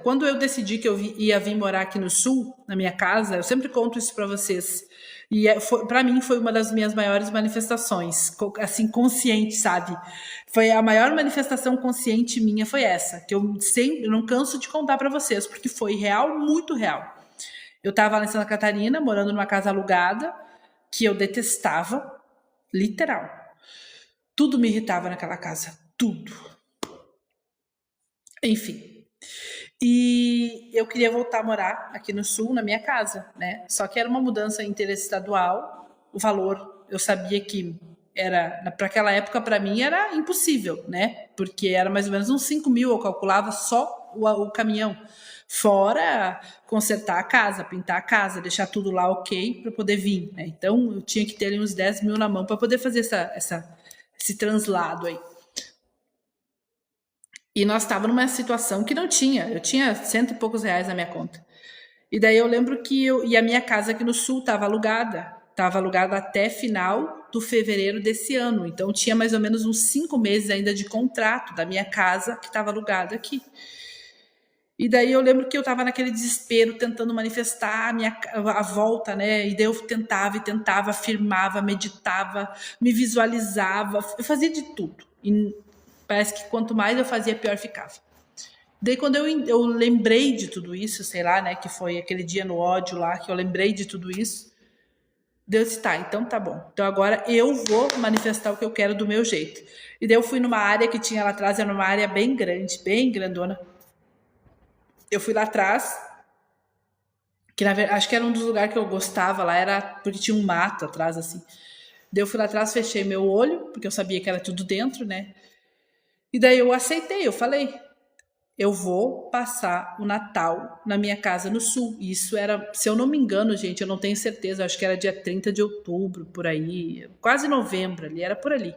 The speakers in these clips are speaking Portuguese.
quando eu decidi que ia vir morar aqui no Sul, na minha casa, eu sempre conto isso para vocês. E para mim foi uma das minhas maiores manifestações, assim, consciente, sabe? Foi a maior manifestação consciente minha foi essa, que eu sempre não canso de contar para vocês, porque foi real, muito real. Eu estava lá em Santa Catarina, morando numa casa alugada, que eu detestava, literal. Tudo me irritava naquela casa, tudo. Enfim. E eu queria voltar a morar aqui no Sul, na minha casa, né? Só que era uma mudança interestadual, o valor, eu sabia que era, para aquela época, para mim, era impossível, né? Porque era mais ou menos uns 5 mil, eu calculava só o caminhão. Fora consertar a casa, pintar a casa, deixar tudo lá ok para poder vir, né? Então, eu tinha que ter ali uns 10 mil na mão para poder fazer esse translado aí. E nós estávamos numa situação que não tinha. Eu tinha 100 e poucos reais na minha conta. E daí eu lembro que a minha casa aqui no Sul estava alugada. Estava alugada até final do fevereiro desse ano. Então tinha mais ou menos uns 5 meses ainda de contrato da minha casa que estava alugada aqui. E daí eu lembro que eu estava naquele desespero, tentando manifestar a volta, né? E daí eu tentava, afirmava, meditava, me visualizava, eu fazia de tudo. E parece que quanto mais eu fazia, pior ficava. Daí quando eu lembrei de tudo isso, sei lá, né? Que foi aquele dia no ódio lá, que eu lembrei de tudo isso. Deus disse, tá, então tá bom. Então agora eu vou manifestar o que eu quero do meu jeito. E daí eu fui numa área que tinha lá atrás, era uma área bem grande, bem grandona. Eu fui lá atrás, que na verdade, acho que era um dos lugares que eu gostava lá, era porque tinha um mato atrás, assim. Daí eu fui lá atrás, fechei meu olho, porque eu sabia que era tudo dentro, né? E daí eu aceitei, eu falei, eu vou passar o Natal na minha casa no Sul. Isso era, se eu não me engano, gente, eu não tenho certeza, acho que era dia 30 de outubro, por aí, quase novembro ali, era por ali.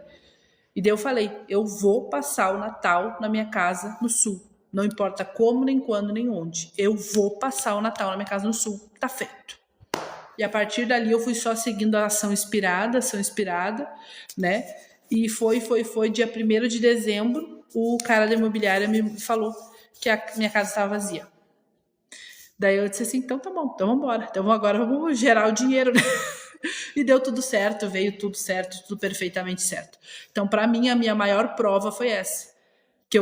E daí eu falei, eu vou passar o Natal na minha casa no Sul. Não importa como, nem quando, nem onde. Eu vou passar o Natal na minha casa no Sul. Tá feito. E a partir dali eu fui só seguindo a ação inspirada, né? E foi. Dia 1º de dezembro, o cara da imobiliária me falou que a minha casa estava vazia. Daí eu disse assim, então tá bom, então vamos embora. Então agora vamos gerar o dinheiro, né? E deu tudo certo, veio tudo certo, tudo perfeitamente certo. Então, para mim, a minha maior prova foi essa. Que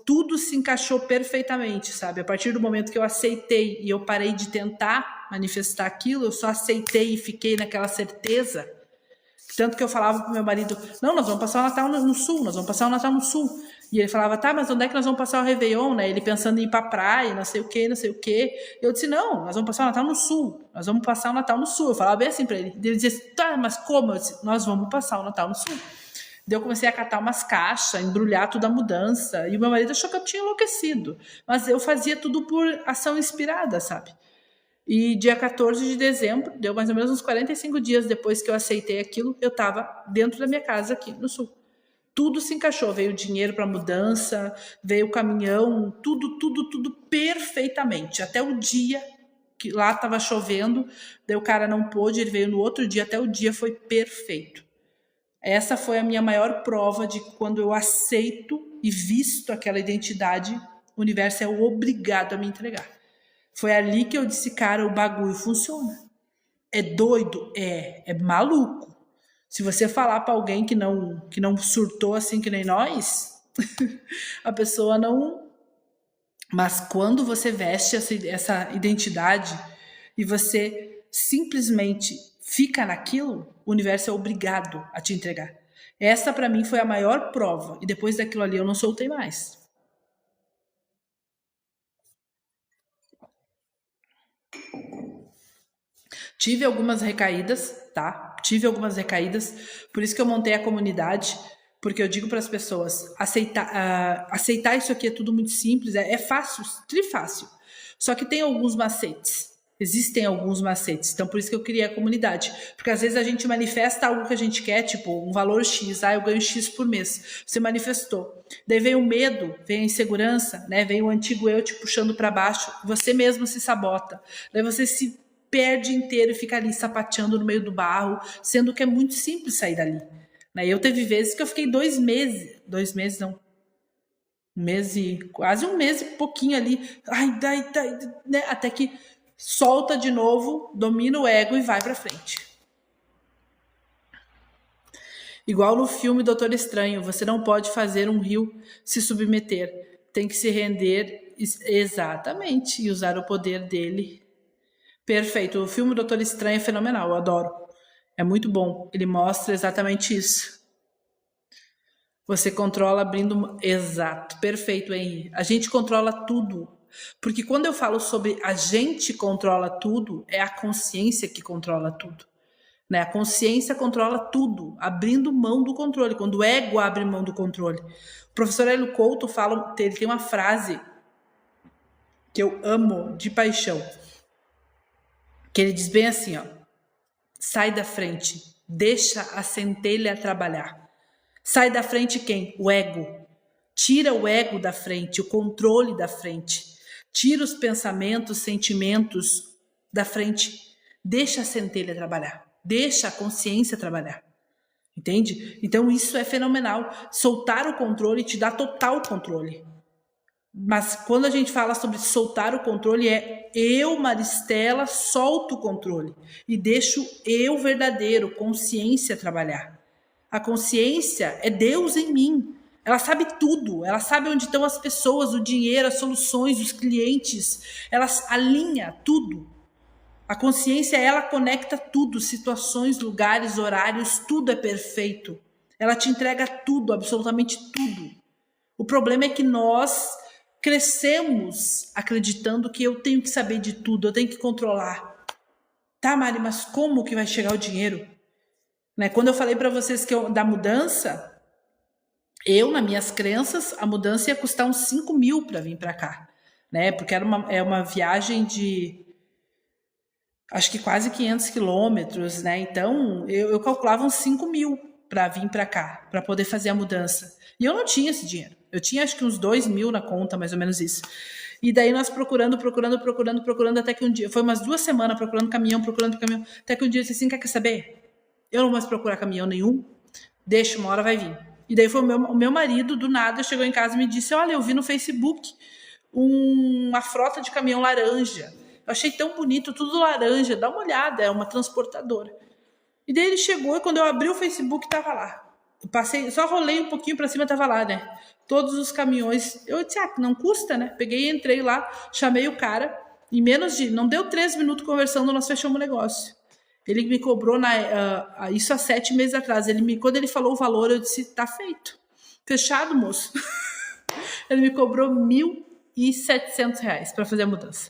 tudo se encaixou perfeitamente, sabe? A partir do momento que eu aceitei e eu parei de tentar manifestar aquilo, eu só aceitei e fiquei naquela certeza. Tanto que eu falava pro meu marido, não, nós vamos passar o Natal no Sul, nós vamos passar o Natal no Sul. E ele falava, tá, mas onde é que nós vamos passar o Réveillon, né? Ele pensando em ir pra praia, não sei o quê. Eu disse, não, nós vamos passar o Natal no Sul. Nós vamos passar o Natal no Sul. Eu falava bem assim pra ele. Ele dizia, tá, mas como? Eu disse, nós vamos passar o Natal no Sul. Daí eu comecei a catar umas caixas, embrulhar toda a mudança. E o meu marido achou que eu tinha enlouquecido. Mas eu fazia tudo por ação inspirada, sabe? E dia 14 de dezembro, deu mais ou menos uns 45 dias depois que eu aceitei aquilo, eu estava dentro da minha casa aqui no Sul. Tudo se encaixou, veio o dinheiro para mudança, veio o caminhão, tudo perfeitamente. Até o dia que lá estava chovendo, daí o cara não pôde, ele veio no outro dia, até o dia foi perfeito. Essa foi a minha maior prova de que quando eu aceito e visto aquela identidade, o universo é obrigado a me entregar. Foi ali que eu disse, cara, o bagulho funciona. É doido? É maluco. Se você falar para alguém que não surtou assim que nem nós, a pessoa não... Mas quando você veste essa identidade e você simplesmente fica naquilo, o universo é obrigado a te entregar. Essa para mim foi a maior prova. E depois daquilo ali eu não soltei mais. Tive algumas recaídas, tá? Tive algumas recaídas, por isso que eu montei a comunidade, porque eu digo para as pessoas, aceitar isso aqui é tudo muito simples, é fácil, trifácil. Só que tem alguns macetes. Existem alguns macetes, então por isso que eu criei a comunidade. Porque às vezes a gente manifesta algo que a gente quer, tipo um valor X, eu ganho X por mês. Você manifestou. Daí vem o medo, vem a insegurança, né? Vem o antigo eu te puxando para baixo, você mesmo se sabota. Daí você se perde inteiro e fica ali sapateando no meio do barro, sendo que é muito simples sair dali. Né? Eu teve vezes que eu fiquei 2 meses não, quase um mês e pouquinho ali, ai, né? Até que solta de novo, domina o ego e vai pra frente. Igual no filme Doutor Estranho, você não pode fazer um rio se submeter, tem que se render exatamente e usar o poder dele. Perfeito, o filme Doutor Estranho é fenomenal, eu adoro. É muito bom, ele mostra exatamente isso. Você controla abrindo. Exato, perfeito, Henry. A gente controla tudo. Porque quando eu falo sobre a gente controla tudo, é a consciência que controla tudo. Né? A consciência controla tudo, abrindo mão do controle. Quando o ego abre mão do controle. O professor Hélio Couto fala, ele tem uma frase que eu amo de paixão. Que ele diz bem assim, ó. Sai da frente, deixa a centelha trabalhar. Sai da frente quem? O ego. Tira o ego da frente, o controle da frente. Tira os pensamentos, sentimentos da frente. Deixa a centelha trabalhar. Deixa a consciência trabalhar. Entende? Então isso é fenomenal. Soltar o controle te dá total controle. Mas quando a gente fala sobre soltar o controle, é eu, Maristela, solto o controle e deixo eu verdadeiro, consciência trabalhar. A consciência é Deus em mim. Ela sabe tudo. Ela sabe onde estão as pessoas, o dinheiro, as soluções, os clientes. Ela alinha tudo. A consciência, ela conecta tudo. Situações, lugares, horários, tudo é perfeito. Ela te entrega tudo, absolutamente tudo. O problema é que nós crescemos acreditando que eu tenho que saber de tudo, eu tenho que controlar. Tá, Mari, mas como que vai chegar o dinheiro? Né? Quando eu falei para vocês da mudança, nas minhas crenças, a mudança ia custar uns 5 mil para vir para cá, né? Porque era uma viagem de, acho que quase 500 quilômetros, né? Então, eu calculava uns 5 mil para vir para cá, para poder fazer a mudança. E eu não tinha esse dinheiro. Eu tinha, acho que uns 2 mil na conta, mais ou menos isso. E daí nós procurando, até que um dia, foi umas 2 semanas procurando caminhão, até que um dia eu disse assim, quer saber? Eu não vou mais procurar caminhão nenhum, deixa, uma hora vai vir. E daí foi o meu marido, do nada, chegou em casa e me disse, olha, eu vi no Facebook uma frota de caminhão laranja. Eu achei tão bonito, tudo laranja, dá uma olhada, é uma transportadora. E daí ele chegou e quando eu abri o Facebook, tava lá. Eu passei, só rolei um pouquinho pra cima, tava lá, né? Todos os caminhões. Eu disse, não custa, né? Peguei, entrei lá, chamei o cara, em não deu 3 minutos conversando, nós fechamos o negócio. Ele me cobrou, isso há 7 meses atrás. Quando ele falou o valor, eu disse, tá feito. Fechado, moço. Ele me cobrou R$1.700 para fazer a mudança.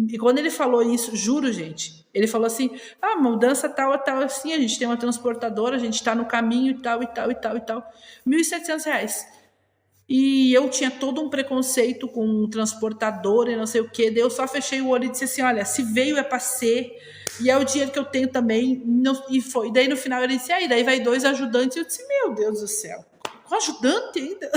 E quando ele falou isso, juro, gente, ele falou assim, mudança tal, assim, a gente tem uma transportadora, a gente está no caminho e tal. R$1.700. E eu tinha todo um preconceito com transportadora e não sei o quê. Daí eu só fechei o olho e disse assim, olha, se veio é para ser, e é o dinheiro que eu tenho também. E foi. Daí no final ele disse, daí vai 2 ajudantes. Eu disse, meu Deus do céu, com ajudante ainda?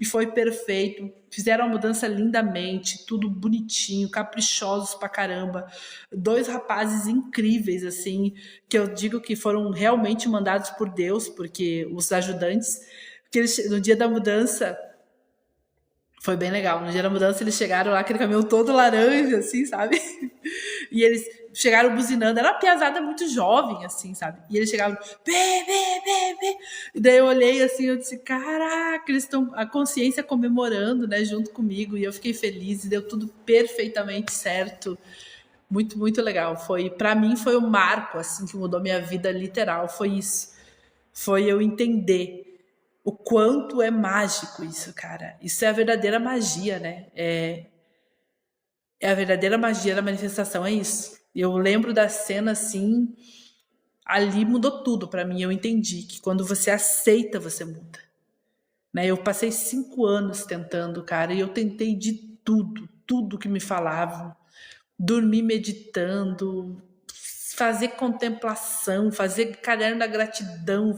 E foi perfeito. Fizeram a mudança lindamente, tudo bonitinho, caprichosos pra caramba. 2 rapazes incríveis, assim, que eu digo que foram realmente mandados por Deus, porque os ajudantes, porque no dia da mudança, foi bem legal. No dia da mudança eles chegaram lá, aquele caminhão todo laranja, assim, sabe? E eles chegaram buzinando. Era uma piazada muito jovem, assim, sabe? E eles chegavam, bê. E daí eu olhei assim, eu disse, caraca, eles estão a consciência comemorando, né, junto comigo. E eu fiquei feliz e deu tudo perfeitamente certo. Muito, muito legal. Pra mim, foi um marco, assim, que mudou minha vida literal. Foi isso. Foi eu entender o quanto é mágico isso, cara. Isso é a verdadeira magia, né? É a verdadeira magia da manifestação, é isso. Eu lembro da cena assim, ali mudou tudo pra mim. Eu entendi que quando você aceita, você muda. Né? Eu passei 5 anos tentando, cara, e eu tentei de tudo que me falavam. Dormir meditando, fazer contemplação, fazer caderno da gratidão,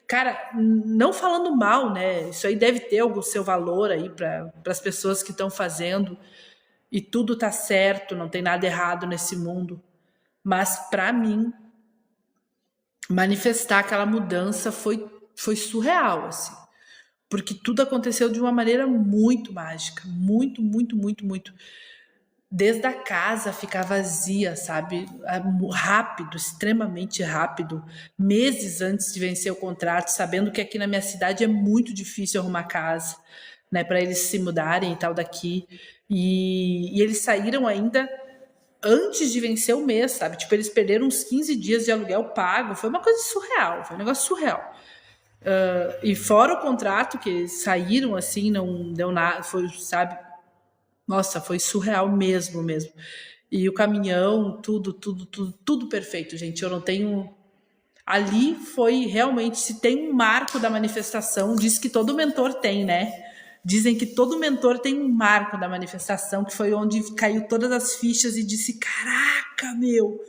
cara, não falando mal, né? Isso aí deve ter algum seu valor aí para as pessoas que estão fazendo e tudo tá certo, não tem nada errado nesse mundo. Mas para mim, manifestar aquela mudança foi surreal, assim. porque tudo aconteceu de uma maneira muito mágica, muito, muito, muito, muito. Desde a casa ficar vazia, sabe? Rápido, extremamente rápido. Meses antes de vencer o contrato, sabendo que aqui na minha cidade é muito difícil arrumar casa, né? Para eles se mudarem e tal daqui. E eles saíram ainda antes de vencer o mês, sabe? Tipo, eles perderam uns 15 dias de aluguel pago. Foi uma coisa surreal, foi um negócio surreal. E fora o contrato, que eles saíram assim, não deu nada, foi, sabe? Nossa, foi surreal mesmo, mesmo. E o caminhão, tudo perfeito, gente. Eu não tenho. Ali foi realmente, se tem um marco da manifestação, diz que todo mentor tem, né? Dizem que todo mentor tem um marco da manifestação, que foi onde caiu todas as fichas e disse: caraca, meu,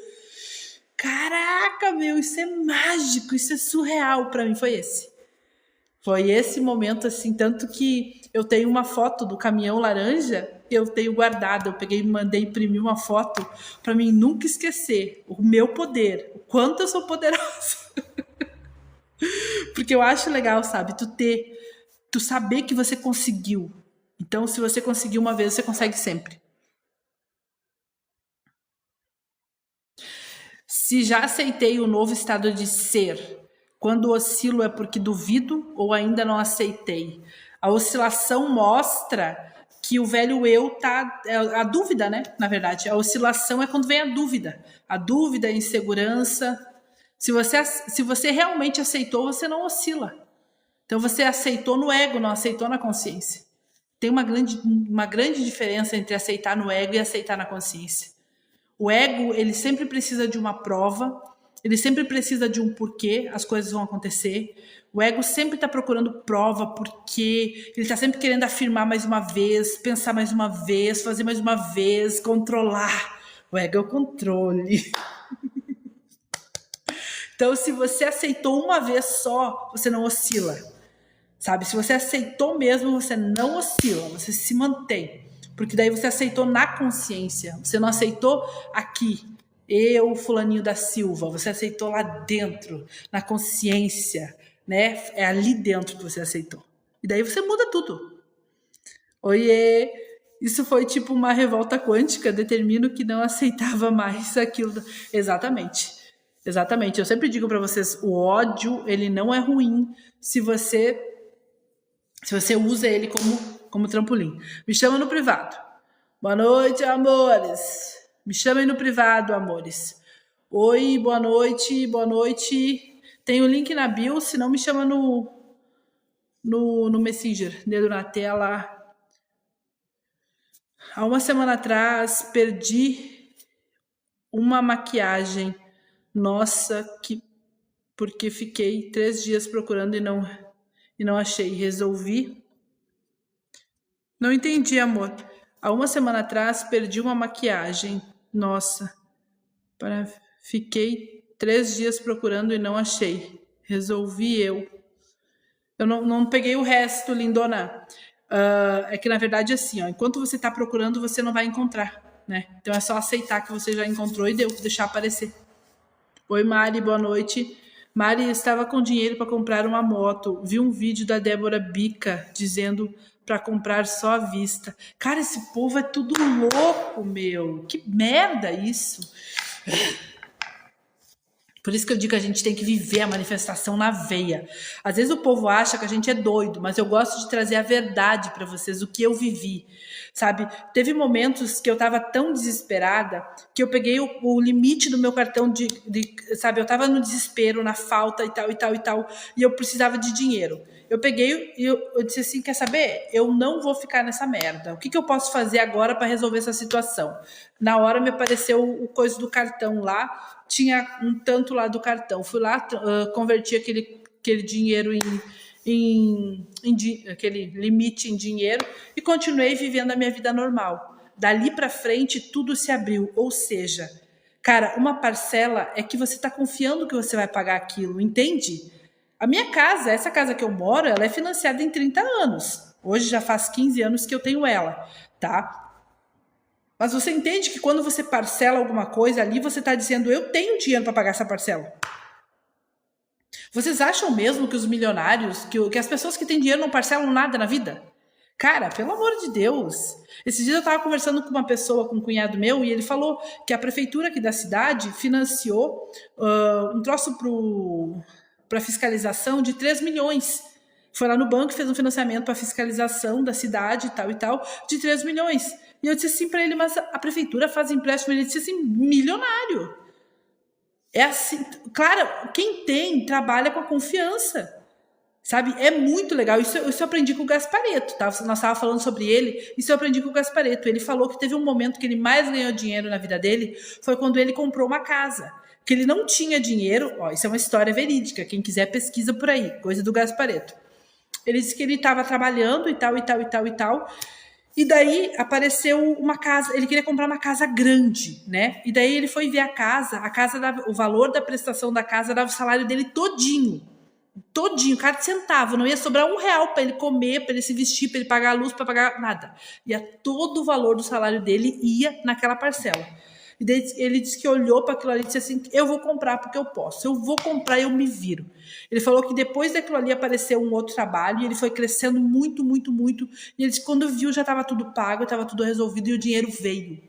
isso é mágico, isso é surreal. Para mim foi esse. Foi esse momento, assim, tanto que eu tenho uma foto do caminhão laranja que eu tenho guardada. Eu peguei e mandei imprimir uma foto para mim nunca esquecer o meu poder, o quanto eu sou poderosa. Porque eu acho legal, sabe, tu saber que você conseguiu. Então, se você conseguiu uma vez, você consegue sempre. Se já aceitei o novo estado de ser, quando oscilo é porque duvido ou ainda não aceitei. A oscilação mostra que o velho eu tá. A dúvida, né? Na verdade, a oscilação é quando vem a dúvida. A dúvida, a insegurança. Se você realmente aceitou, você não oscila. Então você aceitou no ego, não aceitou na consciência. Tem uma grande diferença entre aceitar no ego e aceitar na consciência. O ego, ele sempre precisa de uma prova, ele sempre precisa de um porquê as coisas vão acontecer. O ego sempre está procurando prova, porquê, ele está sempre querendo afirmar mais uma vez, pensar mais uma vez, fazer mais uma vez, controlar. O ego é o controle. Então, se você aceitou uma vez só, você não oscila. Sabe? Se você aceitou mesmo, você não oscila, você se mantém. Porque daí você aceitou na consciência. Você não aceitou aqui, eu, fulaninho da Silva. Você aceitou lá dentro, na consciência, né? É ali dentro que você aceitou. E daí você muda tudo. Oiê! Isso foi tipo uma revolta quântica. Determino que não aceitava mais aquilo. Exatamente. Exatamente. Eu sempre digo para vocês, o ódio, ele não é ruim se você usa ele como trampolim. Me chama no privado. Boa noite, amores. Me chamem no privado, amores. Oi, boa noite, boa noite. Tem o link na bio, se não me chama no Messenger. Dedo na tela. Há uma semana atrás, perdi uma maquiagem. Nossa, porque fiquei 3 dias procurando e não achei. Resolvi. Não entendi, amor. Há uma semana atrás perdi uma maquiagem. Nossa. Fiquei 3 dias procurando e não achei. Resolvi eu. Eu não peguei o resto, lindona. É que na verdade assim, ó, enquanto você tá procurando, você não vai encontrar, né? Então é só aceitar que você já encontrou e deixar aparecer. Oi, Mari, boa noite. Mari estava com dinheiro para comprar uma moto. Vi um vídeo da Débora Bica dizendo para comprar só à vista. Cara, esse povo é tudo louco, meu. Que merda isso. Por isso que eu digo que a gente tem que viver a manifestação na veia. Às vezes o povo acha que a gente é doido, mas eu gosto de trazer a verdade para vocês, o que eu vivi, sabe? Teve momentos que eu estava tão desesperada que eu peguei o limite do meu cartão sabe? Eu estava no desespero, na falta e tal, e eu precisava de dinheiro. Eu peguei e eu disse assim, quer saber? Eu não vou ficar nessa merda. O que eu posso fazer agora para resolver essa situação? Na hora me apareceu o coisa do cartão lá, tinha um tanto lá do cartão. Fui lá, converti aquele dinheiro aquele limite em dinheiro e continuei vivendo a minha vida normal. Dali para frente, tudo se abriu. Ou seja, cara, uma parcela é que você está confiando que você vai pagar aquilo, entende? A minha casa, essa casa que eu moro, ela é financiada em 30 anos. Hoje já faz 15 anos que eu tenho ela, tá? Mas você entende que quando você parcela alguma coisa ali, você está dizendo, eu tenho dinheiro para pagar essa parcela. Vocês acham mesmo que os milionários, que as pessoas que têm dinheiro não parcelam nada na vida? Cara, pelo amor de Deus. Esses dias eu estava conversando com uma pessoa, com um cunhado meu, e ele falou que a prefeitura aqui da cidade financiou um troço para fiscalização de 3 milhões. Foi lá no banco e fez um financiamento para fiscalização da cidade e tal, de 3 milhões. E eu disse assim para ele, mas a prefeitura faz empréstimo? Ele disse assim, milionário. É assim, claro, quem tem trabalha com a confiança. Sabe, é muito legal. Isso eu aprendi com o Gasparetto, tá? Nós estávamos falando sobre ele, isso eu aprendi com o Gasparetto. Ele falou que teve um momento que ele mais ganhou dinheiro na vida dele, foi quando ele comprou uma casa. Que ele não tinha dinheiro, ó, isso é uma história verídica, quem quiser pesquisa por aí, coisa do Gasparetto. Ele disse que ele estava trabalhando e tal. E daí apareceu uma casa, ele queria comprar uma casa grande, né? E daí ele foi ver a casa dava, o valor da prestação da casa dava o salário dele todinho, cada centavo, não ia sobrar R$1 para ele comer, para ele se vestir, para ele pagar a luz, para pagar nada. Ia todo o valor do salário dele ia naquela parcela. E daí ele disse que olhou para aquilo ali e disse assim, eu vou comprar porque eu posso, eu vou comprar e eu me viro. Ele falou que depois daquilo ali apareceu um outro trabalho e ele foi crescendo muito. E ele disse que quando viu já estava tudo pago, estava tudo resolvido e o dinheiro veio.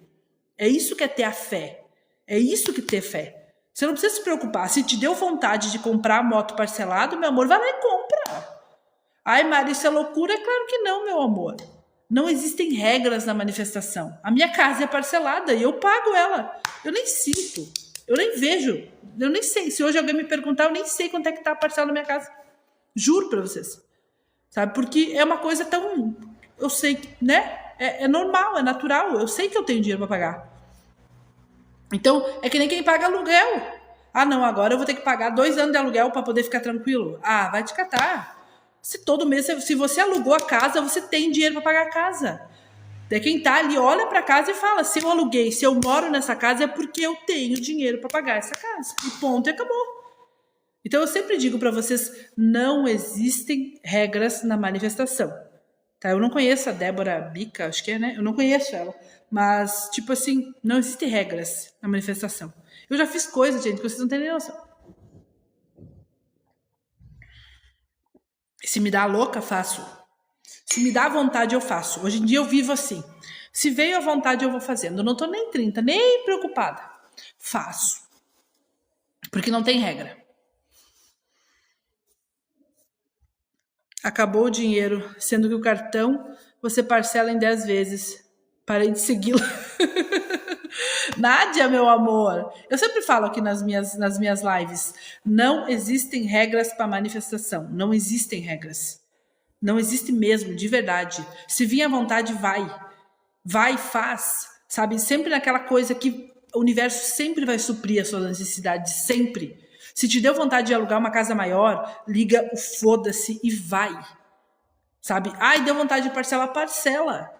É isso que é ter a fé. É isso que é ter fé. Você não precisa se preocupar. Se te deu vontade de comprar a moto parcelado, meu amor, vai lá e compra. Ai, Mari, isso é loucura? É claro que não, meu amor. Não existem regras na manifestação. A minha casa é parcelada e eu pago ela. Eu nem sinto. Eu nem vejo. Eu nem sei. Se hoje alguém me perguntar, eu nem sei quanto é que tá a parcela na minha casa. Juro pra vocês. Sabe? Porque é uma coisa tão... Eu sei que, né? É normal, é natural. Eu sei que eu tenho dinheiro pra pagar. Então, é que nem quem paga aluguel. Ah, não, agora eu vou ter que pagar 2 anos de aluguel para poder ficar tranquilo. Ah, vai te catar. Se todo mês, se você alugou a casa, você tem dinheiro para pagar a casa. Daí quem tá ali olha para a casa e fala, se eu aluguei, se eu moro nessa casa, é porque eu tenho dinheiro para pagar essa casa. E ponto, e acabou. Então eu sempre digo para vocês, não existem regras na manifestação. Tá? Eu não conheço a Débora Bica, acho que é, né? Eu não conheço ela. Mas, tipo assim, não existem regras na manifestação. Eu já fiz coisas, gente, que vocês não têm nem noção. Se me dá louca, faço. Se me dá vontade, eu faço. Hoje em dia eu vivo assim. Se veio a vontade, eu vou fazendo. Eu não tô nem 30, nem preocupada. Faço. Porque não tem regra. Acabou o dinheiro, sendo que o cartão você parcela em 10 vezes. Parei de segui-la. Nádia, meu amor, eu sempre falo aqui nas minhas lives, não existem regras para manifestação, não existem regras. Não existe mesmo, de verdade. Se vir à vontade, vai e faz, sabe? Sempre naquela coisa que o universo sempre vai suprir as suas necessidades, sempre. Se te deu vontade de alugar uma casa maior, liga o foda-se e vai, sabe? Ai, deu vontade de parcelar, parcela.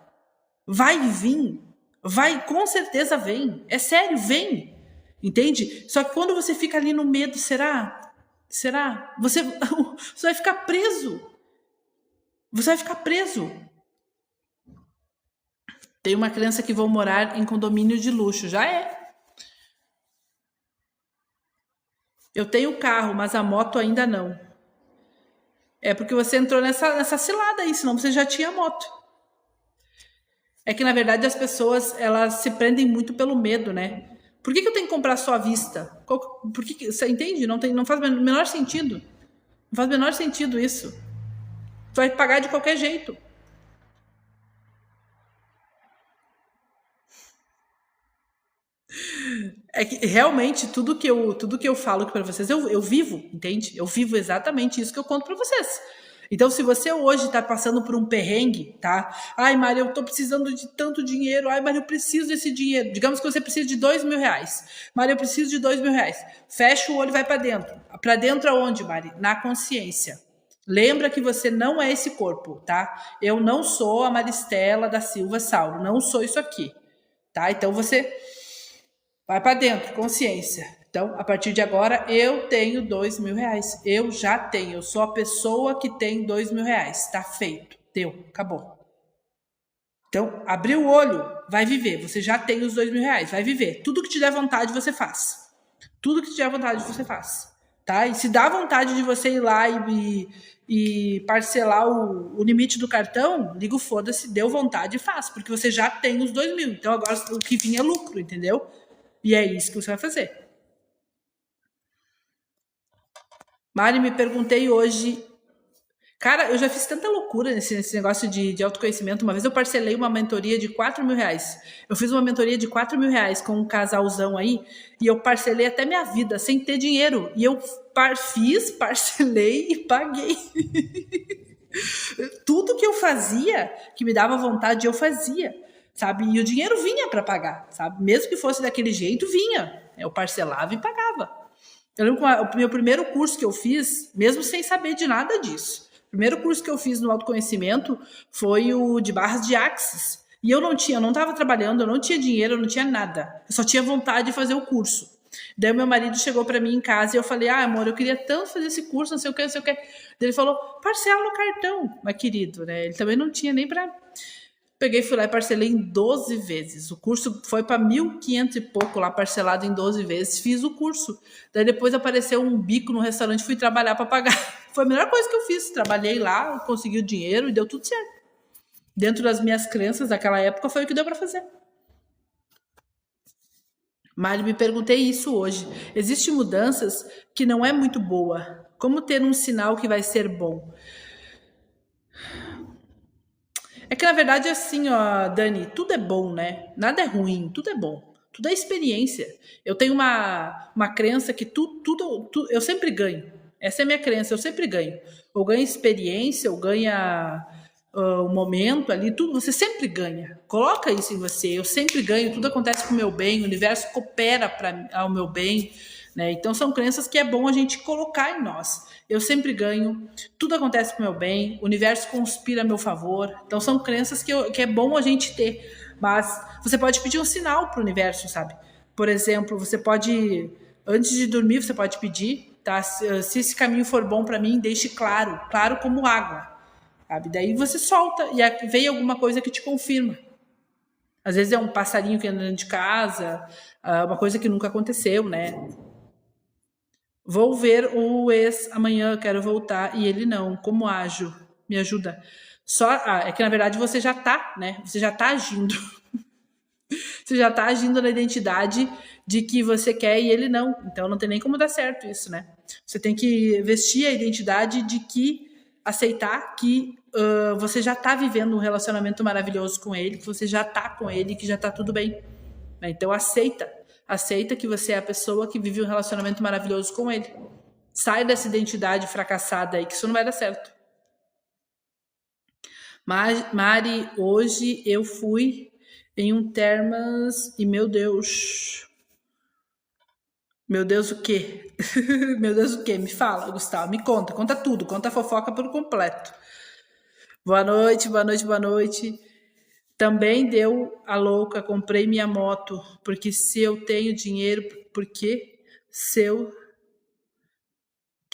Vai vir. Vai, com certeza vem. É sério, vem. Entende? Só que quando você fica ali no medo, será? Você vai ficar preso. Você vai ficar preso. Tem uma criança que vão morar em condomínio de luxo. Já é. Eu tenho carro, mas a moto ainda não. É porque você entrou nessa cilada aí, senão você já tinha moto. É que, na verdade, as pessoas, elas se prendem muito pelo medo, né? Por que eu tenho que comprar só à vista? Por que, você entende? Não faz o menor sentido. Não faz o menor sentido isso. Tu vai pagar de qualquer jeito. É que, realmente, tudo que eu falo aqui para vocês, eu vivo, entende? Eu vivo exatamente isso que eu conto para vocês. Então, se você hoje está passando por um perrengue, tá? Ai, Maria, eu tô precisando de tanto dinheiro. Ai, Maria, eu preciso desse dinheiro. Digamos que você precisa de R$2.000. Maria, eu preciso de R$2.000. Fecha o olho e vai para dentro. Para dentro aonde, Maria? Na consciência. Lembra que você não é esse corpo, tá? Eu não sou a Maristela da Silva Sauro. Não sou isso aqui, tá? Então, você vai para dentro, consciência. Então, a partir de agora, eu tenho R$2.000. Eu já tenho. Eu sou a pessoa que tem R$2.000. Tá feito. Deu. Acabou. Então, abriu o olho, vai viver. Você já tem os R$2.000. Vai viver. Tudo que te der vontade, você faz. Tudo que te der vontade, você faz. tá? E se dá vontade de você ir lá e parcelar o limite do cartão, liga o foda-se, deu vontade e faz, porque você já tem os 2.000. Então agora o que vinha é lucro, entendeu? E é isso que você vai fazer. Mari, me perguntei hoje. Cara, eu já fiz tanta loucura nesse negócio de autoconhecimento. Uma vez eu parcelei uma mentoria de 4 mil reais. Eu fiz uma mentoria de 4 mil reais com um casalzão aí e eu parcelei até minha vida sem ter dinheiro. E eu fiz, parcelei e paguei. Tudo que eu fazia, que me dava vontade, eu fazia, sabe? E o dinheiro vinha para pagar, sabe? Mesmo que fosse daquele jeito, vinha. Eu parcelava e pagava. Eu lembro que o meu primeiro curso que eu fiz, mesmo sem saber de nada disso, o primeiro curso que eu fiz no autoconhecimento foi o de barras de Axis. E eu não estava trabalhando, eu não tinha dinheiro, eu não tinha nada. Eu só tinha vontade de fazer o curso. Daí o meu marido chegou para mim em casa e eu falei, amor, eu queria tanto fazer esse curso, não sei o que, não sei o que. Daí ele falou, parcela no cartão. Mas querido, né? Ele também não tinha nem para... Peguei, fui lá e parcelei em 12 vezes. O curso foi para 1.500 e pouco lá, parcelado em 12 vezes. Fiz o curso. Daí depois apareceu um bico no restaurante, fui trabalhar para pagar. Foi a melhor coisa que eu fiz. Trabalhei lá, consegui o dinheiro e deu tudo certo. Dentro das minhas crenças daquela época, foi o que deu para fazer. Mari, me perguntei isso hoje. Existem mudanças que não é muito boa. Como ter um sinal que vai ser bom? É que na verdade é assim, ó, Dani, tudo é bom, né? Nada é ruim, tudo é bom. Tudo é experiência. Eu tenho uma crença que tudo eu sempre ganho. Essa é a minha crença, eu sempre ganho. Eu ganho experiência, eu ganho o momento ali, tudo, você sempre ganha. Coloca isso em você, eu sempre ganho, tudo acontece pro meu bem, o universo coopera ao meu bem, né? Então são crenças que é bom a gente colocar em nós. Eu sempre ganho, tudo acontece pro meu bem, o universo conspira a meu favor. Então são crenças que é bom a gente ter. Mas você pode pedir um sinal pro universo, sabe? Por exemplo, você pode, antes de dormir, você pode pedir, tá? Se esse caminho for bom para mim, deixe claro, claro como água. Sabe? Daí você solta e vem alguma coisa que te confirma. Às vezes é um passarinho que anda dentro de casa, uma coisa que nunca aconteceu, né? Vou ver o ex amanhã, quero voltar, e ele não. Como ajo? Me ajuda. É que na verdade você já tá, né? Você já tá agindo. Você já tá agindo na identidade de que você quer e ele não. Então não tem nem como dar certo isso, né? Você tem que vestir a identidade de que aceitar que você já tá vivendo um relacionamento maravilhoso com ele, que você já tá com ele, que já tá tudo bem. Né? Então aceita. Aceita que você é a pessoa que vive um relacionamento maravilhoso com ele. Sai dessa identidade fracassada aí, que isso não vai dar certo. Mari, hoje eu fui em um Termas e meu Deus o quê? Meu Deus o quê? Me fala, Gustavo, me conta tudo, conta a fofoca por completo. Boa noite, boa noite, boa noite. Também deu a louca, comprei minha moto, porque se eu tenho dinheiro, porque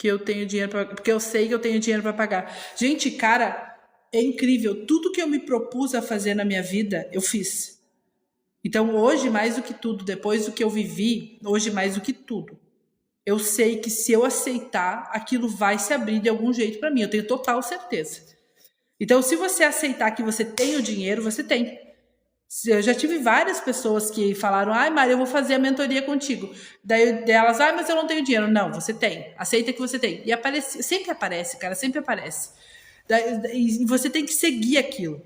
eu tenho dinheiro porque eu sei que eu tenho dinheiro para pagar. Gente, cara, é incrível, tudo que eu me propus a fazer na minha vida, eu fiz. Então, hoje mais do que tudo, depois do que eu vivi, hoje mais do que tudo, eu sei que se eu aceitar, aquilo vai se abrir de algum jeito para mim, eu tenho total certeza. Então, se você aceitar que você tem o dinheiro, você tem. Eu já tive várias pessoas que falaram, Maria, eu vou fazer a mentoria contigo. Daí delas, mas eu não tenho dinheiro. Não, você tem. Aceita que você tem. E sempre aparece, cara, sempre aparece. E você tem que seguir aquilo.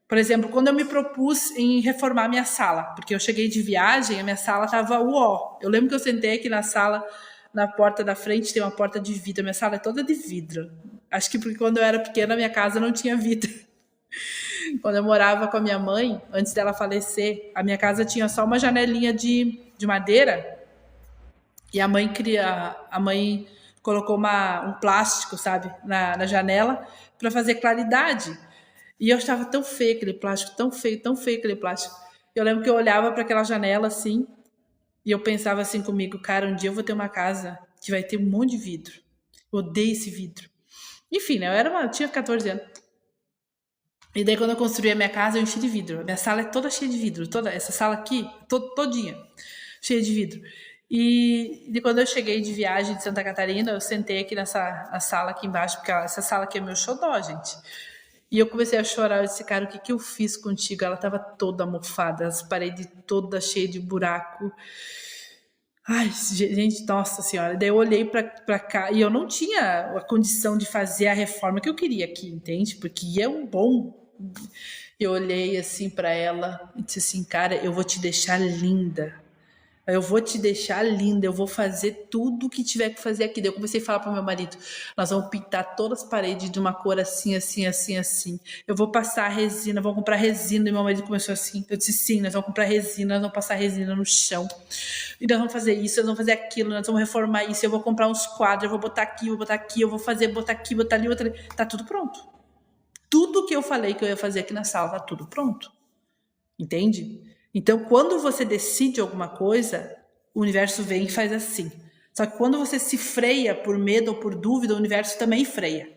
Por exemplo, quando eu me propus em reformar minha sala, porque eu cheguei de viagem, a minha sala estava uó. Eu lembro que eu sentei aqui na sala, na porta da frente tem uma porta de vidro. A minha sala é toda de vidro. Acho que porque quando eu era pequena, a minha casa não tinha vidro. Quando eu morava com a minha mãe, antes dela falecer, a minha casa tinha só uma janelinha de madeira e a mãe colocou um plástico, sabe, na janela para fazer claridade. E eu achava tão feio aquele plástico, tão feio aquele plástico. Eu lembro que eu olhava para aquela janela assim e eu pensava assim comigo, cara, um dia eu vou ter uma casa que vai ter um monte de vidro. Eu odeio esse vidro. Enfim, né, eu tinha 14 anos. E daí quando eu construí a minha casa, eu enchi de vidro. A minha sala é toda cheia de vidro. Toda essa sala aqui, todinha, cheia de vidro. E quando eu cheguei de viagem de Santa Catarina, eu sentei aqui na sala aqui embaixo, porque essa sala aqui é meu xodó, gente. E eu comecei a chorar. Eu disse, cara, o que que eu fiz contigo? Ela tava toda mofada, as paredes todas cheias de buraco. Ai, gente, nossa senhora. Daí eu olhei pra cá e eu não tinha a condição de fazer a reforma que eu queria aqui, entende? Porque é um bom. Eu olhei assim pra ela e disse assim, cara, eu vou te deixar linda. Eu vou te deixar linda, eu vou fazer tudo o que tiver que fazer aqui. Daí eu comecei a falar pro meu marido, nós vamos pintar todas as paredes de uma cor assim, assim, assim, assim. Eu vou passar resina, vamos comprar resina. E meu marido começou assim. Eu disse, sim, nós vamos comprar resina, nós vamos passar resina no chão. E nós vamos fazer isso, nós vamos fazer aquilo, nós vamos reformar isso. Eu vou comprar uns quadros, eu vou botar aqui, eu vou botar aqui, eu vou fazer, botar aqui, botar ali, botar ali. Tá tudo pronto. Tudo que eu falei que eu ia fazer aqui na sala, tá tudo pronto. Entende? Então, quando você decide alguma coisa, o universo vem e faz assim. Só que quando você se freia por medo ou por dúvida, o universo também freia.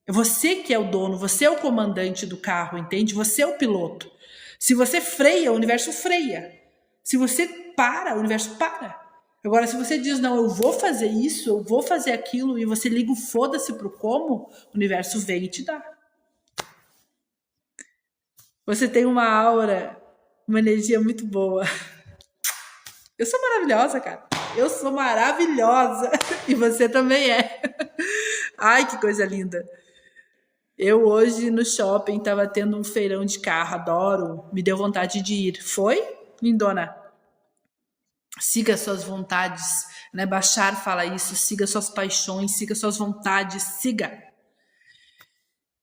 É você que é o dono, você é o comandante do carro, entende? Você é o piloto. Se você freia, o universo freia. Se você para, o universo para. Agora, se você diz, não, eu vou fazer isso, eu vou fazer aquilo, e você liga o foda-se pro como, o universo vem e te dá. Você tem uma aura, uma energia muito boa. Eu sou maravilhosa, cara. Eu sou maravilhosa. E você também é. Ai, que coisa linda. Eu hoje no shopping tava tendo um feirão de carro, adoro. Me deu vontade de ir. Foi, lindona? Siga suas vontades, né? Bashar fala isso. Siga suas paixões, siga suas vontades, siga.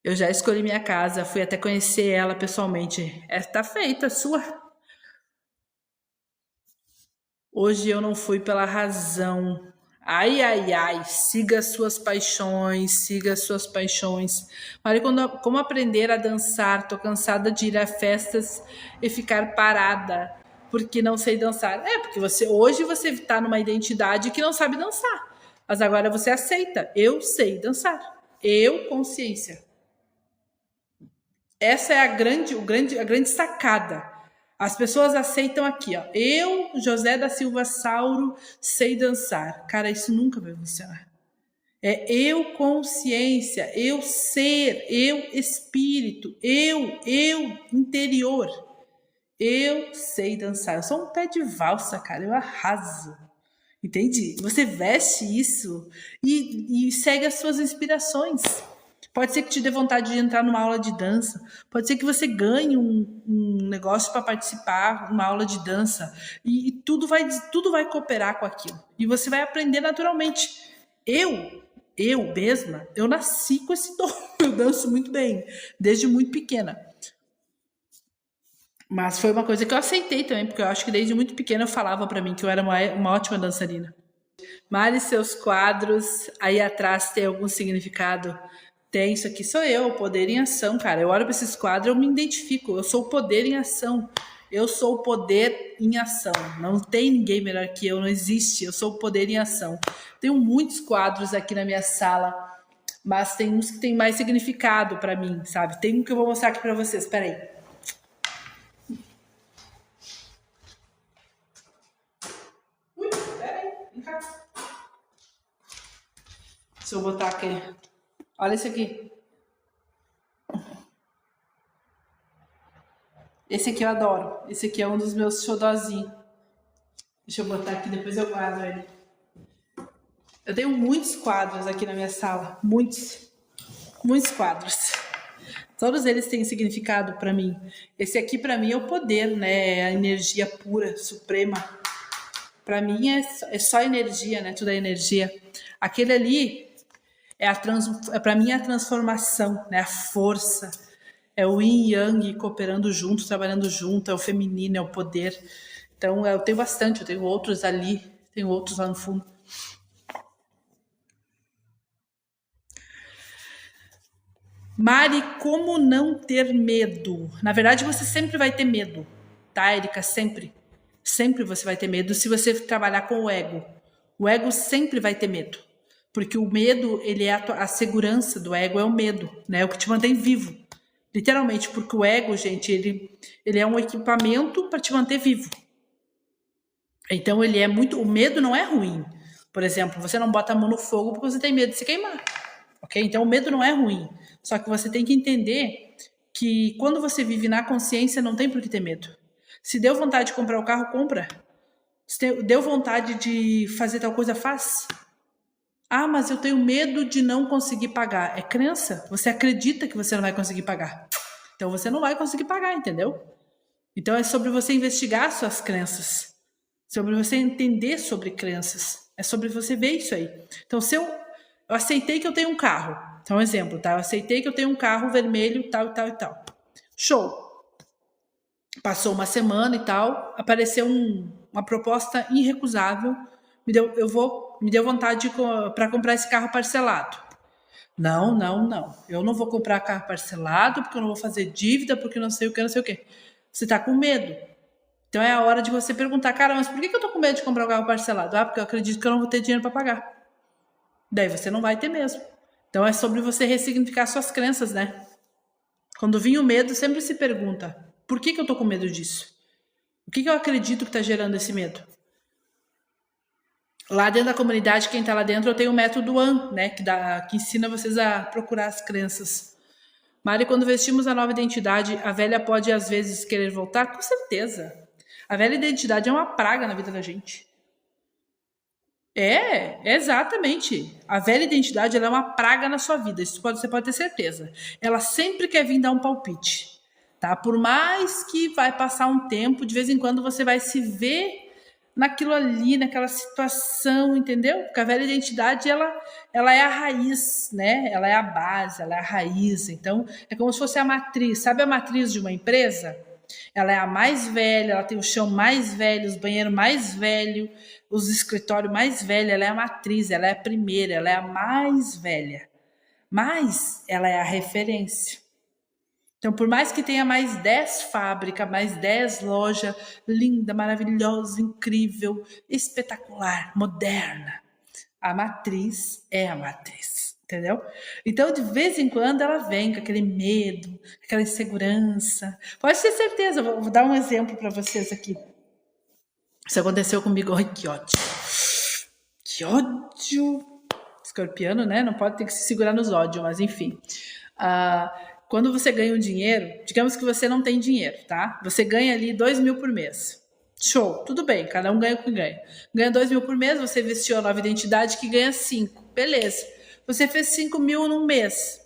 Eu já escolhi minha casa, fui até conhecer ela pessoalmente. Tá feita, sua. Hoje eu não fui pela razão. Ai, ai, ai. Siga suas paixões, siga suas paixões. Olha, como aprender a dançar. Tô cansada de ir a festas e ficar parada porque não sei dançar. É, porque hoje você tá numa identidade que não sabe dançar. Mas agora você aceita. Eu sei dançar. Eu, consciência. Essa é a grande sacada. As pessoas aceitam aqui, ó. Eu, José da Silva Sauro, sei dançar. Cara, isso nunca vai funcionar. É eu, consciência, eu ser, eu, espírito, eu, interior. Eu sei dançar. Eu sou um pé de valsa, cara. Eu arraso. Entende? Você veste isso e segue as suas inspirações. Pode ser que te dê vontade de entrar numa aula de dança. Pode ser que você ganhe um negócio para participar, uma aula de dança. E tudo vai cooperar com aquilo. E você vai aprender naturalmente. Eu mesma, eu nasci com esse dom. Eu danço muito bem, desde muito pequena. Mas foi uma coisa que eu aceitei também, porque eu acho que desde muito pequena eu falava para mim que eu era uma ótima dançarina. Male seus quadros, aí atrás tem algum significado. Tem, isso aqui sou eu, o poder em ação, cara. Eu olho para esses quadros, eu me identifico. Eu sou o poder em ação. Eu sou o poder em ação. Não tem ninguém melhor que eu, não existe. Eu sou o poder em ação. Tenho muitos quadros aqui na minha sala, mas tem uns que tem mais significado para mim, sabe? Tem um que eu vou mostrar aqui para vocês. Espera aí. Deixa eu botar aqui. Olha esse aqui. Esse aqui eu adoro. Esse aqui é um dos meus xodózinhos. Deixa eu botar aqui, depois eu guardo ele. Eu tenho muitos quadros aqui na minha sala. Muitos. Muitos quadros. Todos eles têm significado para mim. Esse aqui para mim é o poder, né? É a energia pura, suprema. Para mim é só energia, né? Tudo é energia. Aquele ali para mim é a transformação, né? A força. É o yin e yang cooperando junto, trabalhando junto, é o feminino, é o poder. Então eu tenho bastante, eu tenho outros ali, tenho outros lá no fundo. Mari, como não ter medo? Na verdade, você sempre vai ter medo, tá, Erika? Sempre. Sempre você vai ter medo se você trabalhar com o ego. O ego sempre vai ter medo. Porque o medo, ele é a segurança do ego, é o medo, né? É o que te mantém vivo. Literalmente, porque o ego, gente, ele é um equipamento para te manter vivo. Então ele é muito. O medo não é ruim. Por exemplo, você não bota a mão no fogo porque você tem medo de se queimar. Ok? Então o medo não é ruim. Só que você tem que entender que quando você vive na consciência, não tem por que ter medo. Se deu vontade de comprar o carro, compra. Se deu vontade de fazer tal coisa, faz. Ah, mas eu tenho medo de não conseguir pagar. É crença. Você acredita que você não vai conseguir pagar. Então você não vai conseguir pagar, entendeu? Então é sobre você investigar suas crenças. Sobre você entender sobre crenças. É sobre você ver isso aí. Então, se eu aceitei que eu tenho um carro. Então, um exemplo, tá? Eu aceitei que eu tenho um carro vermelho, tal e tal e tal. Show. Passou uma semana e tal, apareceu uma proposta irrecusável. Me deu vontade para comprar esse carro parcelado. Não, não, não. Eu não vou comprar carro parcelado porque eu não vou fazer dívida, porque não sei o que, não sei o que. Você tá com medo. Então é a hora de você perguntar, cara, mas por que eu tô com medo de comprar um carro parcelado? Ah, porque eu acredito que eu não vou ter dinheiro para pagar. Daí você não vai ter mesmo. Então é sobre você ressignificar suas crenças, né? Quando vem o medo, sempre se pergunta, por que eu tô com medo disso? O que eu acredito que tá gerando esse medo? Lá dentro da comunidade, quem tá lá dentro, eu tenho o método AN, né? Que ensina vocês a procurar as crenças. Mari, quando vestimos a nova identidade, a velha pode às vezes querer voltar? Com certeza. A velha identidade é uma praga na vida da gente. Exatamente. A velha identidade ela é uma praga na sua vida, isso você pode ter certeza. Ela sempre quer vir dar um palpite, tá? Por mais que vai passar um tempo, de vez em quando você vai se ver naquilo ali, naquela situação, entendeu? Porque a velha identidade, ela é a raiz, né? Ela é a base, ela é a raiz. Então, é como se fosse a matriz. Sabe a matriz de uma empresa? Ela é a mais velha, ela tem o chão mais velho, os banheiros mais velhos, os escritórios mais velhos, ela é a matriz, ela é a primeira, ela é a mais velha. Mas ela é a referência. Então, por mais que tenha mais 10 fábricas, mais 10 lojas, linda, maravilhosa, incrível, espetacular, moderna, a matriz é a matriz, entendeu? Então, de vez em quando, ela vem com aquele medo, aquela insegurança. Pode ter certeza, vou dar um exemplo para vocês aqui. Isso aconteceu comigo. Ai, que ódio. Que ódio. Escorpiano, né? Não pode ter que se segurar nos ódios, mas enfim. Quando você ganha um dinheiro, digamos que você não tem dinheiro, tá? Você ganha ali 2.000 por mês. Show, tudo bem, cada um ganha o que ganha. Ganha 2.000 por mês, você vestiu a nova identidade que ganha 5. Beleza. Você fez 5.000 num mês.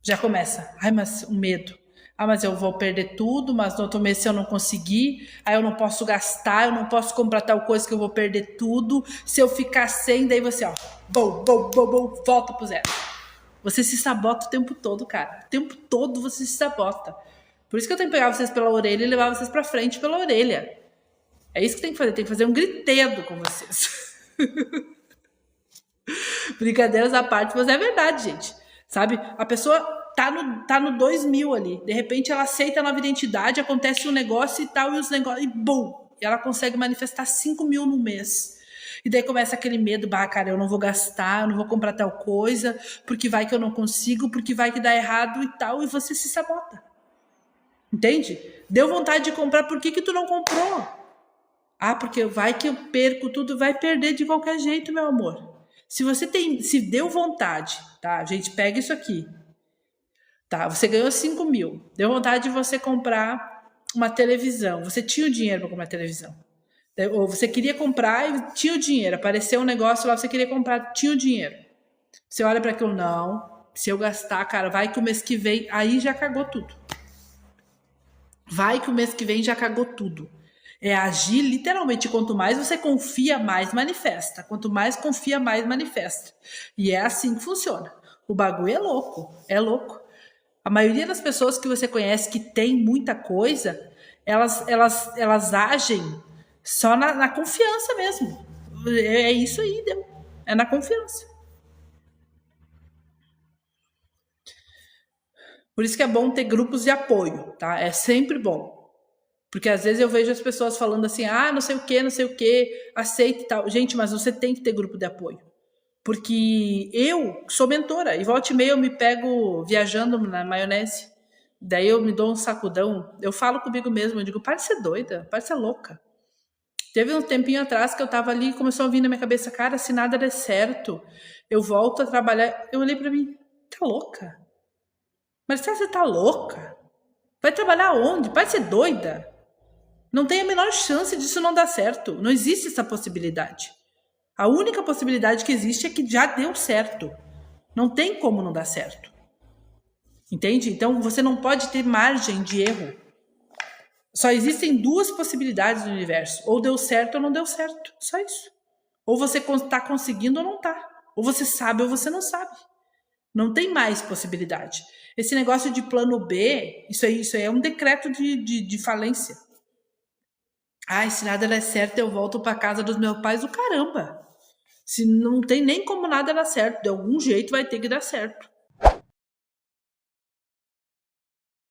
Já começa. Ai, mas o medo. Ah, mas eu vou perder tudo, mas no outro mês se eu não conseguir, aí eu não posso gastar, eu não posso comprar tal coisa que eu vou perder tudo. Se eu ficar sem, daí você, ó, volta pro zero. Você se sabota o tempo todo, cara. O tempo todo você se sabota. Por isso que eu tenho que pegar vocês pela orelha e levar vocês pra frente pela orelha. É isso que tem que fazer. Tem que fazer um gritedo com vocês. Brincadeiras à parte, mas é verdade, gente. Sabe? A pessoa tá no 2.000 ali. De repente ela aceita a nova identidade, acontece um negócio e tal, e os negócios, e bum! E ela consegue manifestar 5.000 no mês. E daí começa aquele medo, bah, cara, eu não vou gastar, eu não vou comprar tal coisa, porque vai que eu não consigo, porque vai que dá errado e tal, e você se sabota. Entende? Deu vontade de comprar, por que tu não comprou? Ah, porque vai que eu perco tudo, vai perder de qualquer jeito, meu amor. Se deu vontade, tá? Gente, pega isso aqui. Tá, você ganhou 5.000. Deu vontade de você comprar uma televisão. Você tinha o dinheiro para comprar televisão. Ou você queria comprar e tinha o dinheiro. Apareceu um negócio lá, você queria comprar, tinha o dinheiro. Você olha para aquilo, não. Se eu gastar, cara, vai que o mês que vem, aí já cagou tudo. Vai que o mês que vem já cagou tudo. É agir literalmente. Quanto mais você confia, mais manifesta. Quanto mais confia, mais manifesta. E é assim que funciona. O bagulho é louco. É louco. A maioria das pessoas que você conhece que tem muita coisa, elas agem só na confiança mesmo. É isso aí, é na confiança. Por isso que é bom ter grupos de apoio, tá? É sempre bom. Porque às vezes eu vejo as pessoas falando assim, ah, não sei o que, aceita e tal. Gente, mas você tem que ter grupo de apoio. Porque eu sou mentora, e volta e meia eu me pego viajando na maionese. Daí eu me dou um sacudão. Eu falo comigo mesmo, eu digo, para de ser doida, para de ser louca. Teve um tempinho atrás que eu tava ali e começou a vir na minha cabeça, cara, se nada der certo, eu volto a trabalhar. Eu olhei pra mim, tá louca? Marcela, você tá louca? Vai trabalhar onde? Vai ser doida? Não tem a menor chance disso não dar certo. Não existe essa possibilidade. A única possibilidade que existe é que já deu certo. Não tem como não dar certo. Entende? Então você não pode ter margem de erro. Só existem duas possibilidades no universo. Ou deu certo ou não deu certo. Só isso. Ou você está conseguindo ou não está. Ou você sabe ou você não sabe. Não tem mais possibilidade. Esse negócio de plano B, isso aí é um decreto de falência. Ai, se nada der certo, eu volto para casa dos meus pais, o caramba. Se não tem nem como nada dar certo, de algum jeito vai ter que dar certo.